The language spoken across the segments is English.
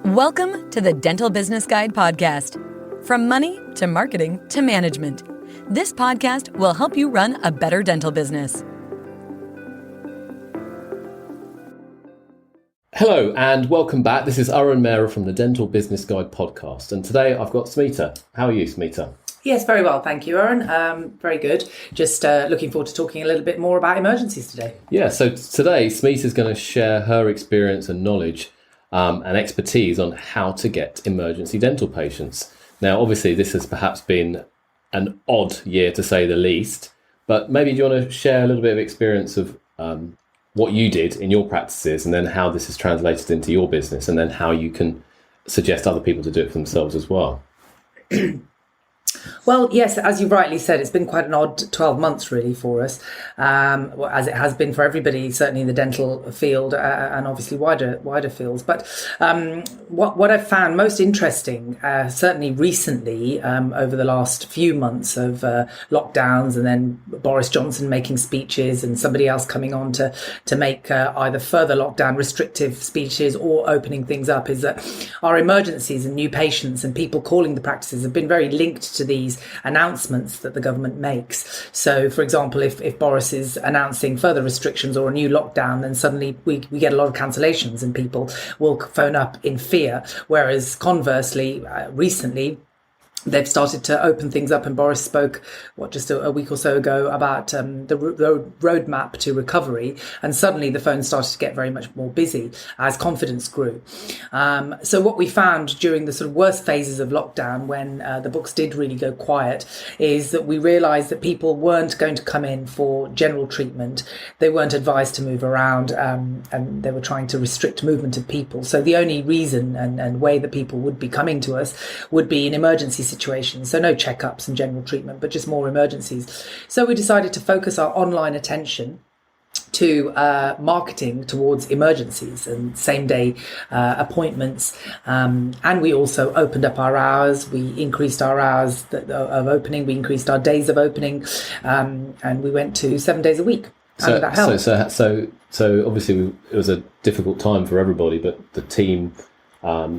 Welcome to the Dental Business Guide podcast. From money to marketing to management, this podcast will help you run a better dental business. Hello and welcome back. This is Arun Mehra from the Dental Business Guide podcast. And today I've got Smita. How are you, Smita? Yes, very well. Thank you, Arun. Very good. Just looking forward to talking a little bit more about emergencies today. Yeah, so today Smita is going to share her experience and knowledge and expertise on how to get emergency dental patients. Now, obviously, this has perhaps been an odd year to say the least, but maybe do you want to share a little bit of experience of what you did in your practices and then how this is translated into your business and then how you can suggest other people to do it for themselves as well? Well, yes, as you rightly said, it's been quite an odd 12 months really for us, as it has been for everybody, certainly in the dental field and obviously wider fields. But what I've found most interesting, certainly recently, over the last few months of lockdowns and then Boris Johnson making speeches and somebody else coming on to make either further lockdown restrictive speeches or opening things up, is that our emergencies and new patients and people calling the practices have been very linked to these announcements that the government makes. So, for example, if Boris is announcing further restrictions or a new lockdown, then suddenly we get a lot of cancellations and people will phone up in fear. Whereas conversely, recently, they've started to open things up, and Boris spoke, just a week or so ago about the roadmap to recovery, and suddenly the phone started to get very much more busy as confidence grew. So what we found during the sort of worst phases of lockdown, when the books did really go quiet, is that we realised that people weren't going to come in for general treatment. They weren't advised to move around, and they were trying to restrict movement of people. So the only reason and way that people would be coming to us would be in emergency situations, so no checkups and general treatment, but just more emergencies. So we decided to focus our online attention to marketing towards emergencies and same day appointments, and we also opened up our hours. We increased our hours of opening, we increased our days of opening, and we went to 7 days a week. And that helped. So obviously it was a difficult time for everybody, but the team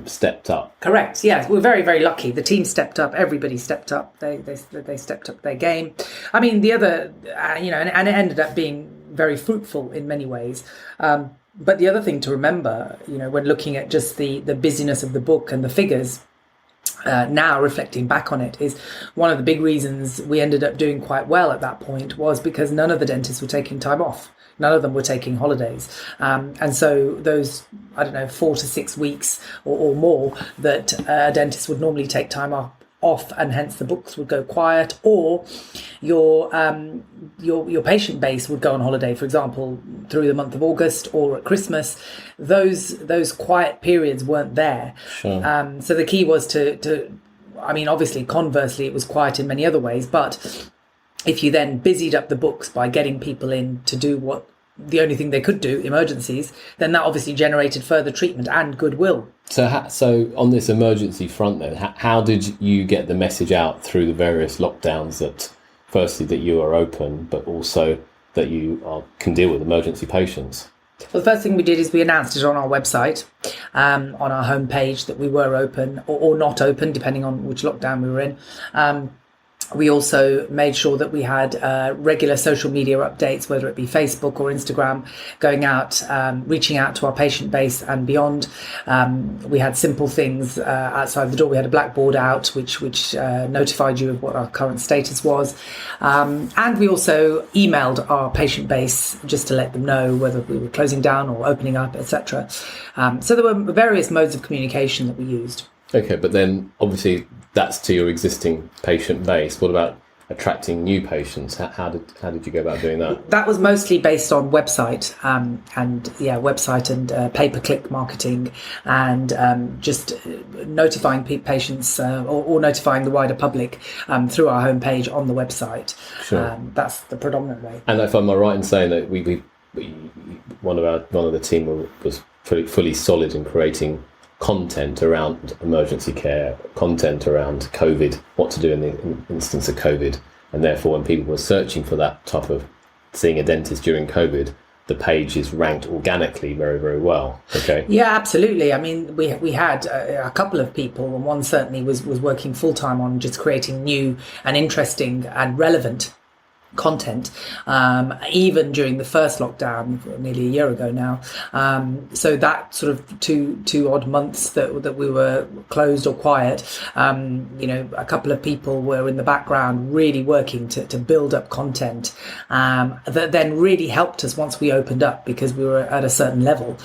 stepped up. Correct. Yes, we're very, very lucky. The team stepped up. Everybody stepped up. They stepped up their game. I mean, the other, and it ended up being very fruitful in many ways. But the other thing to remember, when looking at just the busyness of the book and the figures, now reflecting back on it, is one of the big reasons we ended up doing quite well at that point was because none of the dentists were taking time off. None of them were taking holidays. And so those, 4 to 6 weeks or more that a dentist would normally take time off, and hence the books would go quiet, or your patient base would go on holiday, for example, through the month of August or at Christmas. Those quiet periods weren't there. Sure. So the key was to obviously, conversely, it was quiet in many other ways, but if you then busied up the books by getting people in to do what the only thing they could do, emergencies, then that obviously generated further treatment and goodwill. So on this emergency front then, how did you get the message out through the various lockdowns that, firstly, that you are open, but also that you can deal with emergency patients? Well, the first thing we did is we announced it on our website, on our homepage, that we were open or not open, depending on which lockdown we were in. We also made sure that we had regular social media updates, whether it be Facebook or Instagram, going out, reaching out to our patient base and beyond. We had simple things outside the door. We had a blackboard out which notified you of what our current status was. And we also emailed our patient base just to let them know whether we were closing down or opening up, etc. So there were various modes of communication that we used. Okay, but then obviously that's to your existing patient base. What about attracting new patients? How did you go about doing that? That was mostly based on website and pay-per-click marketing, and just notifying patients or notifying the wider public through our homepage on the website. Sure. That's the predominant way. And if I'm right in saying that we one of the team was fully solid in creating content around emergency care, content around COVID, what to do in the instance of COVID, and therefore when people were searching for that type of seeing a dentist during COVID, the page is ranked organically very, very well. Okay. Yeah, absolutely. I mean, we had a couple of people, and one certainly was working full time on just creating new and interesting and relevant content, even during the first lockdown nearly a year ago now. So that sort of two odd months that we were closed or quiet, a couple of people were in the background really working to build up content that then really helped us once we opened up, because we were at a certain level,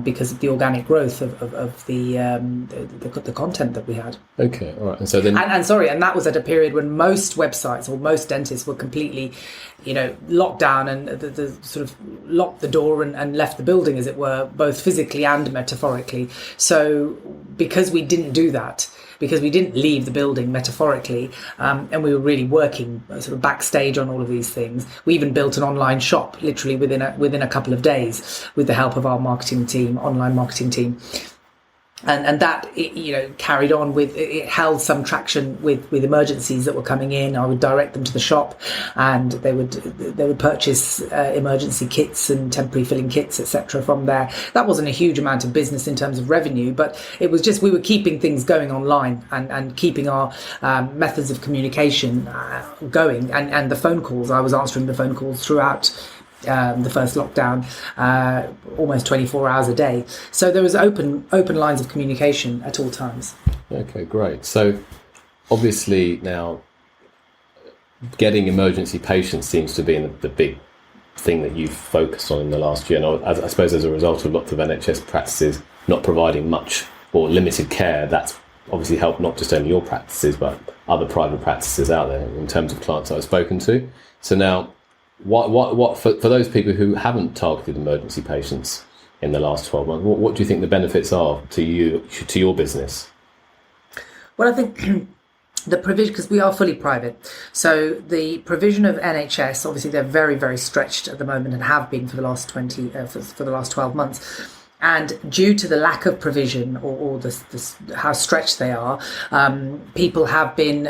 because of the organic growth of the content that we had. Okay, all right. And so then, and that was at a period when most websites or most dentists were completely, locked down and the sort of locked the door and left the building, as it were, both physically and metaphorically. So because we didn't do that, because we didn't leave the building metaphorically, and we were really working sort of backstage on all of these things, we even built an online shop literally within a couple of days with the help of our online marketing team. And that, carried on with, it held some traction with emergencies that were coming in. I would direct them to the shop, and they would purchase emergency kits and temporary filling kits, etc. from there. That wasn't a huge amount of business in terms of revenue, but it was just, we were keeping things going online and keeping our methods of communication going. And the phone calls, I was answering the phone calls throughout the first lockdown, almost 24 hours a day. So there was open lines of communication at all times. Okay, great. So obviously now getting emergency patients seems to be the big thing that you've focused on in the last year. And I suppose as a result of lots of NHS practices not providing much or limited care, that's obviously helped not just only your practices, but other private practices out there in terms of clients I've spoken to. So now, what for those people who haven't targeted emergency patients in the last 12 months, what do you think the benefits are to your business? Well, I think the provision, because we are fully private, so the provision of NHS, obviously they're very, very stretched at the moment and have been for the last 12 months. And due to the lack of provision or how stretched they are, people have been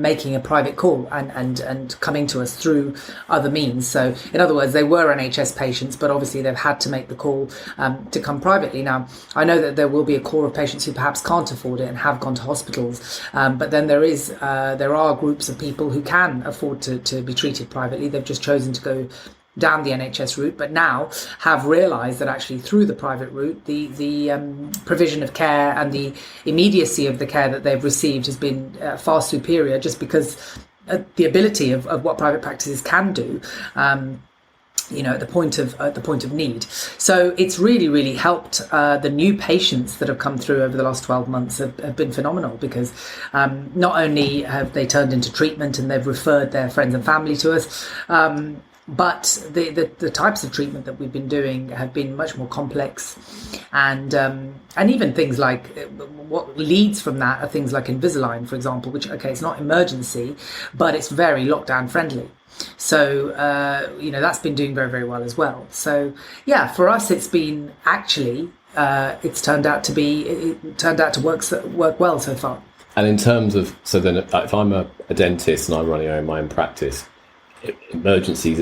making a private call and coming to us through other means. So in other words, they were NHS patients, but obviously they've had to make the call to come privately. Now, I know that there will be a core of patients who perhaps can't afford it and have gone to hospitals, but then there are groups of people who can afford to be treated privately. They've just chosen to go down the NHS route, but now have realised that actually through the private route, the provision of care and the immediacy of the care that they've received has been far superior, just because the ability of what private practices can do. At the point of need. So it's really, really helped. The new patients that have come through over the last 12 months have been phenomenal, because not only have they turned into treatment and they've referred their friends and family to us, but the types of treatment that we've been doing have been much more complex, and even things like what leads from that are things like Invisalign, for example, which, okay, it's not emergency, but it's very lockdown friendly. So that's been doing very, very well as well. So yeah, for us, it's been actually it's turned out to work well so far. And in terms of, so then if I'm a dentist and I'm running my own practice, emergencies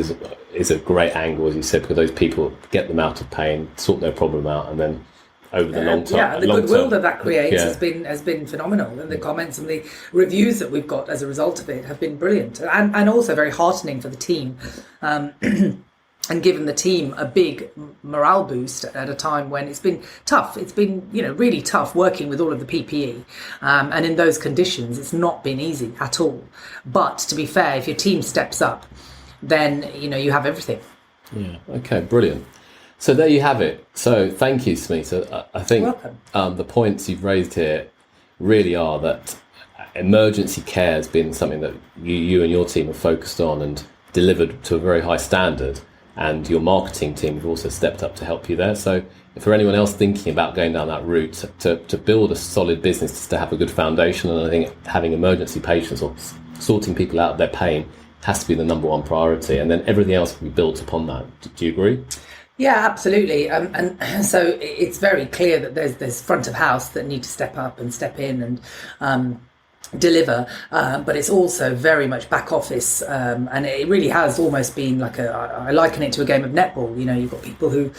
is a great angle, as you said, because those people get them out of pain, sort their problem out, and then over the long term, the goodwill that creates has been phenomenal, and the comments and the reviews that we've got as a result of it have been brilliant, and also very heartening for the team, and given the team a big morale boost at a time when it's been tough. It's been really tough working with all of the PPE, and in those conditions, it's not been easy at all. But to be fair, if your team steps up, then you have everything. Yeah. Okay. Brilliant. So there you have it. So thank you, Smita. I think the points you've raised here really are that emergency care has been something that you and your team have focused on and delivered to a very high standard. And your marketing team have also stepped up to help you there. So for anyone else thinking about going down that route, to build a solid business, to have a good foundation, and I think having emergency patients or sorting people out of their pain has to be the number one priority. And then everything else will be built upon that. Do you agree? Yeah, absolutely. And so it's very clear that there's front of house that need to step up and step in, and deliver, but it's also very much back office, and it really has almost been like I liken it to a game of netball. You've got people who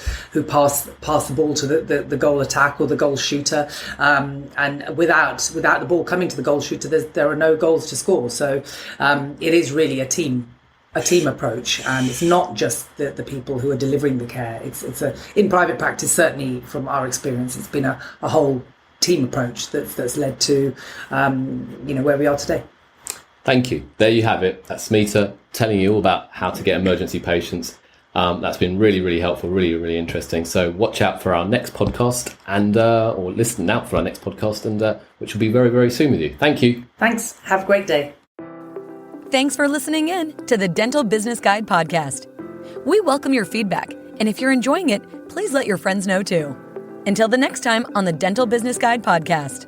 pass the ball to the goal attack or the goal shooter, and without the ball coming to the goal shooter, there are no goals to score. So it is really a team approach, and it's not just the people who are delivering the care. It's in private practice, certainly from our experience, it's been a whole team approach that's led to where we are today. Thank you. There you have it. That's Smita telling you all about how to get emergency patients. That's been really, really helpful, really, really interesting. So watch out for our next podcast, and or listen out for our next podcast, and which will be very, very soon with you. Thank you. Thanks. Have a great day. Thanks for listening in to the Dental Business Guide podcast. We welcome your feedback, and if you're enjoying it, please let your friends know too. Until the next time on the Dental Business Guide podcast.